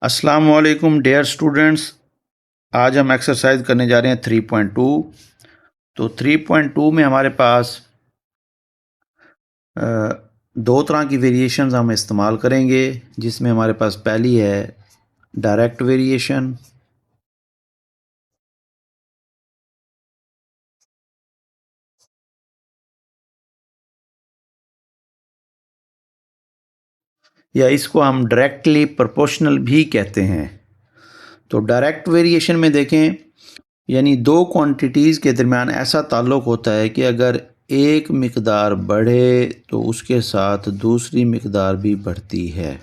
अस्सलाम वालेकुम dear students. आज हम एक्सरसाइज करने जा रहे हैं 3.2। तो 3.2 में हमारे पास अ, दो तरह की वेरिएशंस हम इस्तेमाल करेंगे, जिसमें हमारे पास पहली है डायरेक्ट वेरिएशन। या इसको हम डायरेक्टली प्रोपोर्शनल भी कहते हैं। तो डायरेक्ट वेरिएशन में देखें, यानी दो क्वांटिटीज़ के दरमियान ऐसा ताल्लुक़ होता है कि अगर एक मिकदार बढ़े तो उसके साथ दूसरी मिकदार भी बढ़ती है।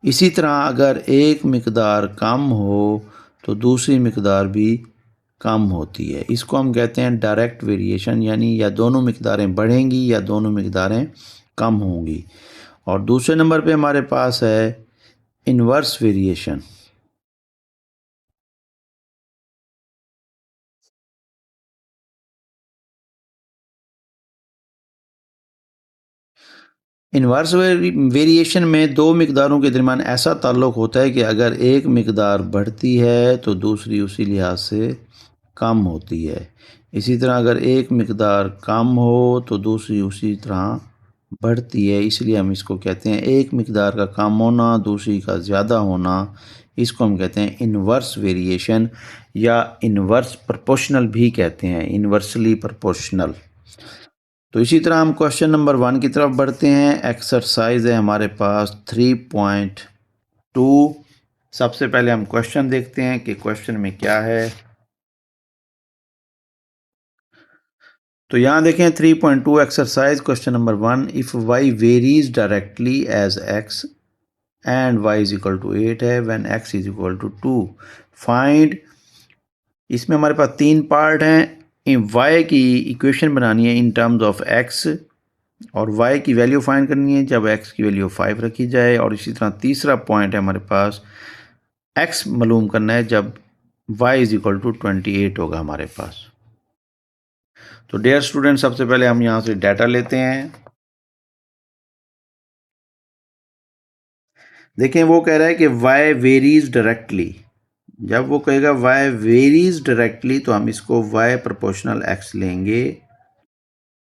इसी तरह अगर एक मिकदार कम हो तो दूसरी मिकदार भी कम होती है। इसको हम कहते हैं डायरेक्ट वेरिएशन, यानी या दोनों मिकदारें बढ़ेंगी या दोनों मिकदारें कम होंगी। और दूसरे नंबर पे हमारे पास है इन्वर्स वेरिएशन। इन्वर्स वेरिएशन में दो मिकदारों के दरमियान ऐसा ताल्लुक़ होता है कि अगर एक मिकदार बढ़ती है तो दूसरी उसी लिहाज से कम होती है। इसी तरह अगर एक मिकदार कम हो तो दूसरी उसी तरह बढ़ती है। इसलिए हम इसको कहते हैं एक मिकदार का कम होना, दूसरी का ज़्यादा होना। इसको हम कहते हैं इन्वर्स वेरिएशन या इन्वर्स प्रोपोर्शनल भी कहते हैं, इन्वर्सली प्रोपोर्शनल। तो इसी तरह हम क्वेश्चन नंबर 1 की तरफ बढ़ते हैं। एक्सरसाइज है हमारे पास 3.2। सबसे पहले हम क्वेश्चन देखते हैं कि क्वेश्चन में क्या है। तो यहाँ देखें 3.2 exercise question number 1, if y varies directly as x and y is equal to 8 है when x is equal to 2 find. इसमें हमारे पास तीन पार्ट हैं। y की इक्वेशन बनानी है इन टर्म्स ऑफ x, और y की वैल्यू फाइंड करनी है जब x की वैल्यू 5 रखी जाए। और इसी तरह तीसरा पॉइंट है हमारे पास x मालूम करना है जब y इज इक्वल टू 28 होगा हमारे पास। तो डियर स्टूडेंट, सबसे पहले हम यहाँ से डाटा लेते हैं। देखें, वो कह रहा है कि y वेरीज डायरेक्टली। जब वो कहेगा y वेरीज डायरेक्टली तो हम इसको y प्रोपोर्शनल x लेंगे।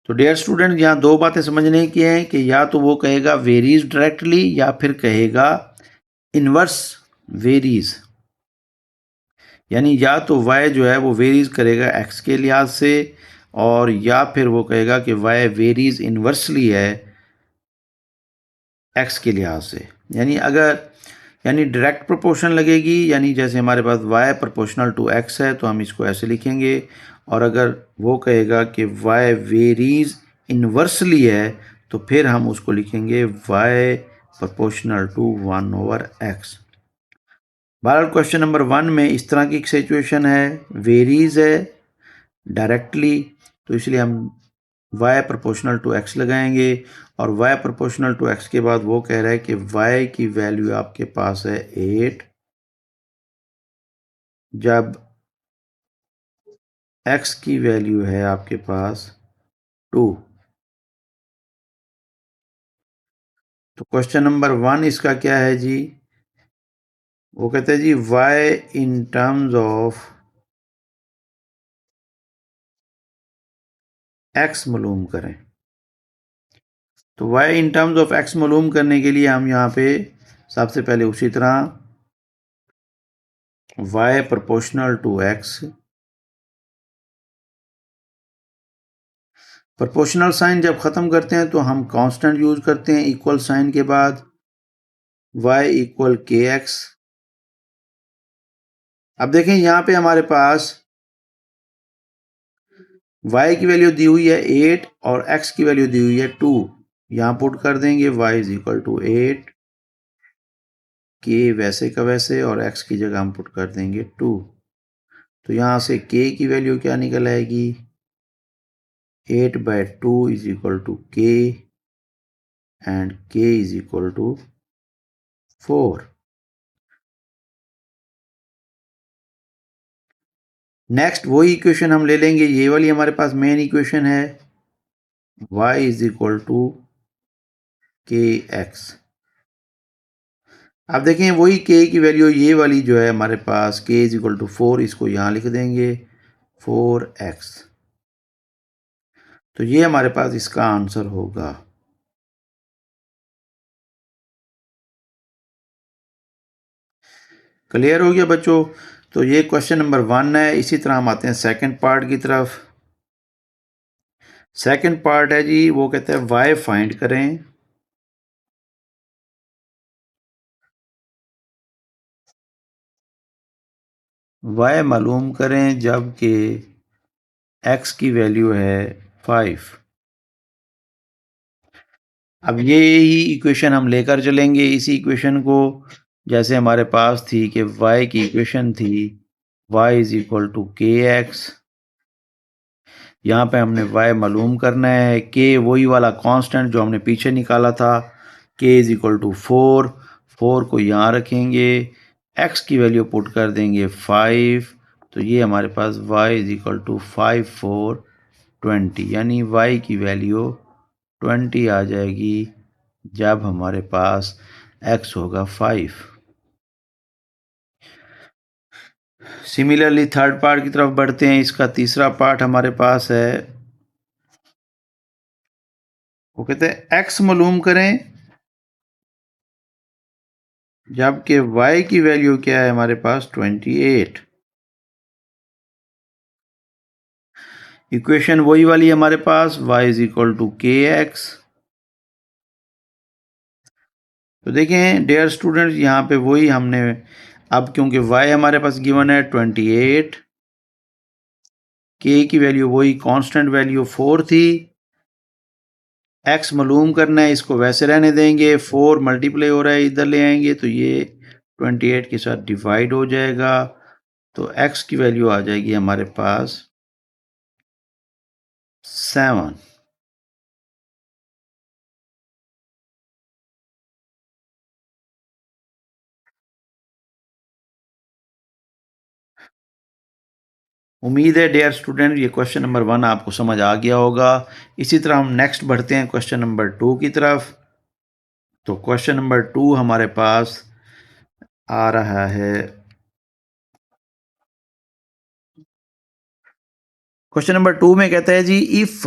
तो डियर स्टूडेंट, यहाँ दो बातें समझने की हैं कि या तो वो कहेगा वेरीज डायरेक्टली या फिर कहेगा इन्वर्स वेरीज। यानी या तो y जो है वो वेरीज करेगा x के लिहाज से, और या फिर वो कहेगा कि y वेरीज इन्वर्सली है x के लिहाज से। यानी डायरेक्ट प्रोपोर्शन लगेगी, यानी जैसे हमारे पास y प्रोपोर्शनल टू x है तो हम इसको ऐसे लिखेंगे। और अगर वो कहेगा कि y वेरीज इन्वर्सली है तो फिर हम उसको लिखेंगे y प्रोपोर्शनल टू 1/x। बहरहाल क्वेश्चन नंबर 1 में इस तरह की एक सिचुएशन है, वेरीज है डायरेक्टली, तो इसलिए हम y प्रोपोर्शनल टू x लगाएंगे। और y प्रोपोर्शनल टू x के बाद वो कह रहा है कि y की वैल्यू आपके पास है 8 जब x की वैल्यू है आपके पास 2। तो क्वेश्चन नंबर 1 इसका क्या है जी? वो कहते हैं जी y in terms of x मालूम करें। तो y in terms of x मालूम करने के लिए हम यहाँ पे सबसे पहले उसी तरह y proportional to x, proportional sign जब ख़त्म करते हैं तो हम कांस्टेंट यूज़ करते हैं इक्वल साइन के बाद, y इक्वल kx। अब देखें यहाँ पे हमारे पास y की वैल्यू दी हुई है 8 और x की वैल्यू दी हुई है 2। यहाँ पुट कर देंगे y is equal to 8, k वैसे का वैसे, और x की जगह हम पुट कर देंगे 2। तो यहाँ से k की वैल्यू क्या निकल आएगी? 8/2 is equal to k and k is equal to 4। Next वही इक्वेशन हम ले लेंगे, ये वाली हमारे पास मेन इक्वेशन है, y is equal to kx। आप देखें वही के की वैल्यू ये वाली जो है हमारे पास के इज इक्वल टू 4, इसको यहाँ लिख देंगे 4x। तो ये हमारे पास इसका आंसर होगा। क्लियर हो गया बच्चों? तो ये क्वेश्चन नंबर 1 है। इसी तरह हम आते हैं सेकंड पार्ट की तरफ। सेकंड पार्ट है जी, वो कहते हैं y फाइंड करें। y मालूम करें जबकि x की वैल्यू है 5। अब ये ही इक्वेशन हम लेकर चलेंगे। इसी इक्वेशन को जैसे हमारे पास थी कि y की इक्वेशन थी y इज इक्वल टू के एक्स। यहाँ पे हमने y मालूम करना है। k वही वाला कांस्टेंट जो हमने पीछे निकाला था, k इज इक्वल टू 4 को यहाँ रखेंगे, x की वैल्यू पुट कर देंगे 5। तो ये हमारे पास y इज इक्वल टू 5 4 20, यानी y की वैल्यू 20 आ जाएगी जब हमारे पास x होगा 5। सिमिलरली थर्ड पार्ट की तरफ बढ़ते हैं। इसका तीसरा पार्ट हमारे पास है, वो कहते हैं x मालूम करें जबकि y की वैल्यू क्या है हमारे पास 28। इक्वेशन वही वाली है हमारे पास, y इज इक्वल टू के एक्स। तो देखें डियर स्टूडेंट्स, यहाँ पे वही हमने, अब क्योंकि y हमारे पास गिवन है 28, k की वैल्यू वही कांस्टेंट वैल्यू 4 थी, x मालूम करना है, इसको वैसे रहने देंगे। 4 मल्टीप्लाई हो रहा है, इधर ले आएंगे तो ये 28 के साथ डिवाइड हो जाएगा। तो x की वैल्यू आ जाएगी हमारे पास 7। उम्मीद है डियर स्टूडेंट ये क्वेश्चन नंबर 1 आपको समझ आ गया होगा। इसी तरह हम नेक्स्ट बढ़ते हैं क्वेश्चन नंबर 2 की तरफ। तो क्वेश्चन नंबर 2 हमारे पास आ रहा है, क्वेश्चन नंबर 2 में कहता है जी if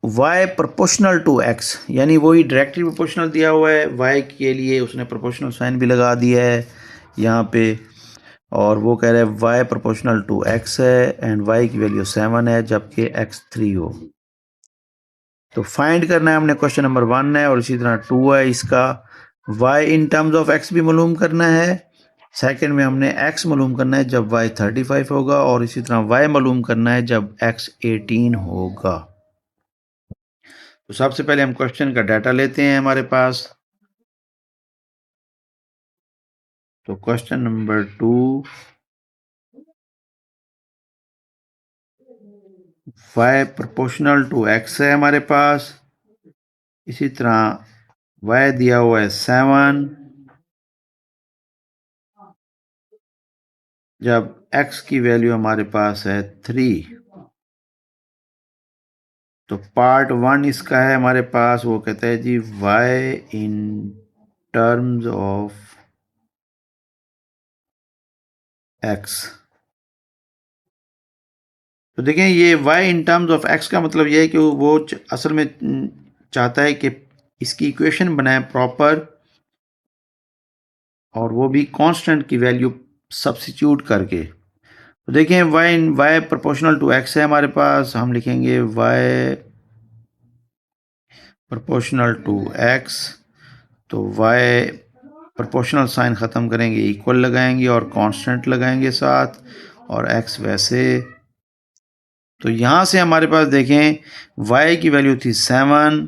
y proportional to x, यानी वही डायरेक्टली प्रोपोर्शनल दिया हुआ है, y के लिए उसने प्रोपोर्शनल साइन भी लगा दिया है यहाँ पे, और वो कह रहा है y प्रोपोर्शनल टू x है एंड y की वैल्यू 7 है जबकि x 3 हो। तो फाइंड करना है हमने, क्वेश्चन नंबर 1 है और इसी तरह 2 है। इसका y in terms of x भी मालूम करना है। सेकंड में हमने x मालूम करना है जब y 35 होगा, और इसी तरह y मालूम करना है जब x 18 होगा। तो सबसे पहले हम क्वेश्चन का डाटा लेते हैं हमारे पास। तो question number 2, y proportional to x है हमारे पास। इसी तरह y दिया हुआ है 7 जब x की वैल्यू हमारे पास है 3। तो पार्ट 1 इसका है हमारे पास, वो कहता है जी y in terms of x। तो देखें ये y in terms of x का मतलब ये है कि वो असल में चाहता है कि इसकी इक्वेशन बनाए प्रॉपर, और वो भी कांस्टेंट की वैल्यू सब्स्टिट्यूट करके। तो देखें y प्रोपोर्शनल टू x है हमारे पास, हम लिखेंगे y प्रोपोर्शनल टू x। तो y प्रोपोर्शनल साइन ख़त्म करेंगे, इक्वल लगाएंगे और कांस्टेंट लगाएंगे साथ, और x वैसे। तो यहाँ से हमारे पास देखें y की वैल्यू थी 7।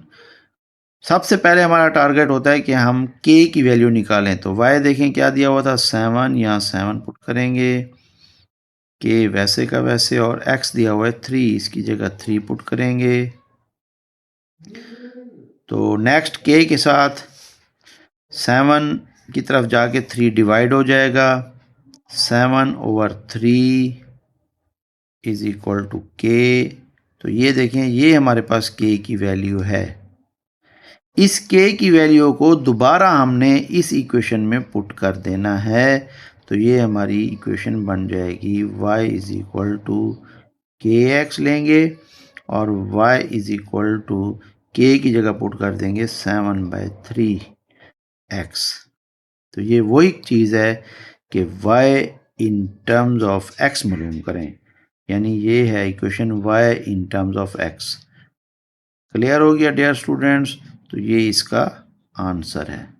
सबसे पहले हमारा टारगेट होता है कि हम k की वैल्यू निकालें। तो y देखें क्या दिया हुआ था 7, यहाँ 7 पुट करेंगे, k वैसे का वैसे, और x दिया हुआ है 3, इसकी जगह 3 पुट करेंगे। तो नेक्स्ट k के साथ 7 की तरफ जाके 3 डिवाइड हो जाएगा, 7/3 इज इक्वल टू k। तो ये देखें ये हमारे पास k की वैल्यू है। इस k की वैल्यू को दोबारा हमने इस इक्वेशन में पुट कर देना है, तो ये हमारी इक्वेशन बन जाएगी y is equal to kx लेंगे और y is equal to k की जगह पुट कर देंगे 7/3x। तो ये वही चीज़ है कि y in terms of x मालूम करें, यानी ये है equation y in terms of x। Clear हो गया डियर स्टूडेंट्स? तो ये इसका आंसर है।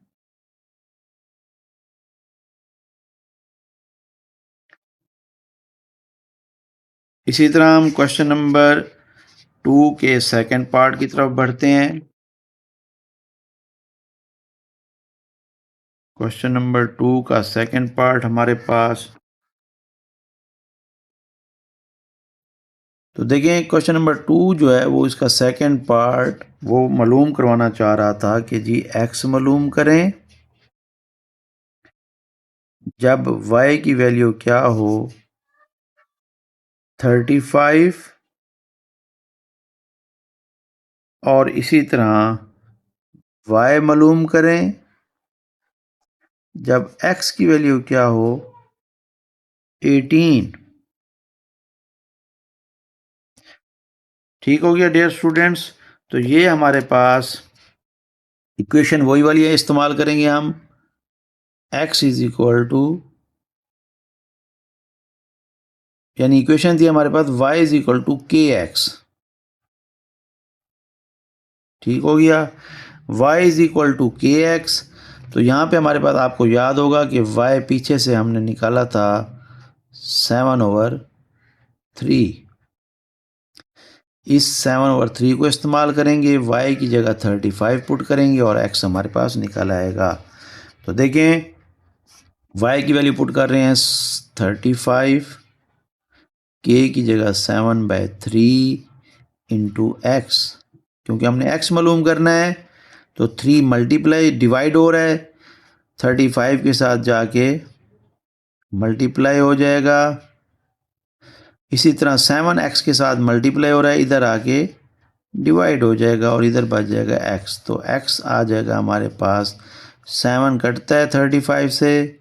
इसी तरह हम क्वेश्चन नंबर 2 के सेकंड पार्ट की तरफ बढ़ते हैं। क्वेश्चन नंबर 2 का सेकंड पार्ट हमारे पास, तो देखें क्वेश्चन नंबर 2 जो है वो इसका सेकंड पार्ट वो मालूम करवाना चाह रहा था कि जी x मालूम करें जब y की वैल्यू क्या हो 35 और इसी तरह y मालूम करें जब x की वैल्यू क्या हो 18। ठीक हो गया डियर स्टूडेंट्स? तो ये हमारे पास इक्वेशन वही वाली है, इस्तेमाल करेंगे हम x इज इक्वल टू, यानी इक्वेशन थी हमारे पास y is equal to kx। ठीक हो गया, y is equal to kx। तो यहाँ पे हमारे पास आपको याद होगा कि y पीछे से हमने निकाला था 7/3। इस 7/3 को इस्तेमाल करेंगे, y की जगह 35 पुट करेंगे और x हमारे पास निकल आएगा। तो देखें y की वैल्यू पुट कर रहे हैं 35, k की जगह 7/3 इंटू x, क्योंकि हमने x मालूम करना है तो 3 मल्टीप्लाई डिवाइड हो रहा है 35 के साथ जाके मल्टीप्लाई हो जाएगा। इसी तरह 7x के साथ मल्टीप्लाई हो रहा है, इधर आके डिवाइड हो जाएगा और इधर बच जाएगा x। तो x आ जाएगा हमारे पास, 7 कटता है 35 से,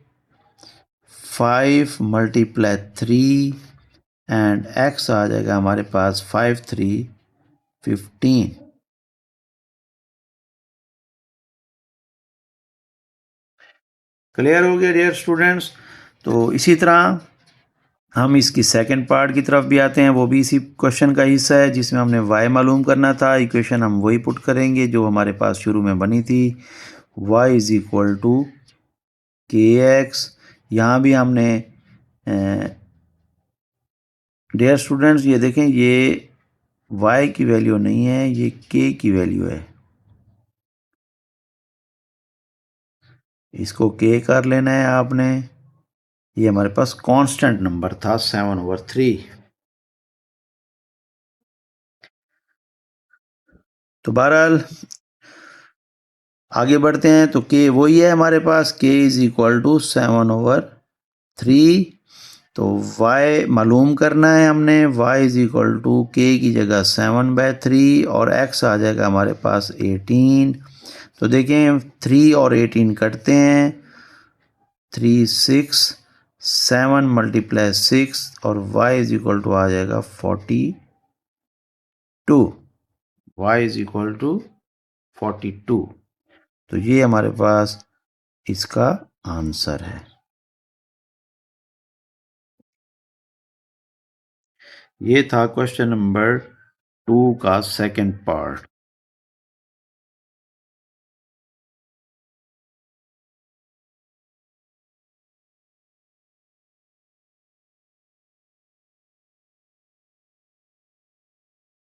5 मल्टीप्लाई 3 एंड x आ जाएगा हमारे पास 5 3 15। क्लियर हो गया डियर स्टूडेंट्स? तो इसी तरह हम इसकी सेकंड पार्ट की तरफ भी आते हैं, वो भी इसी क्वेश्चन का हिस्सा है जिसमें हमने y मालूम करना था। इक्वेशन हम वही पुट करेंगे जो हमारे पास शुरू में बनी थी, y is equal to kx। यहाँ भी हमने डियर स्टूडेंट्स ये देखें, ये y की वैल्यू नहीं है, ये k की वैल्यू है, इसको k कर लेना है आपने। ये हमारे पास कांस्टेंट नंबर था 7/3। तो बहरहाल आगे बढ़ते हैं, तो k वही है हमारे पास, k इज इक्वल टू 7/3। तो y मालूम करना है हमने, y is equal to k की जगह 7/3 और x आ जाएगा हमारे पास 18। तो देखें 3 और 18 कटते हैं, 3 6, 7 मल्टीप्लाई 6 और y इज इक्वल टू आ जाएगा 42। y is equal to 42। तो ये हमारे पास इसका आंसर है। ये था क्वेश्चन नंबर 2 का सेकंड पार्ट।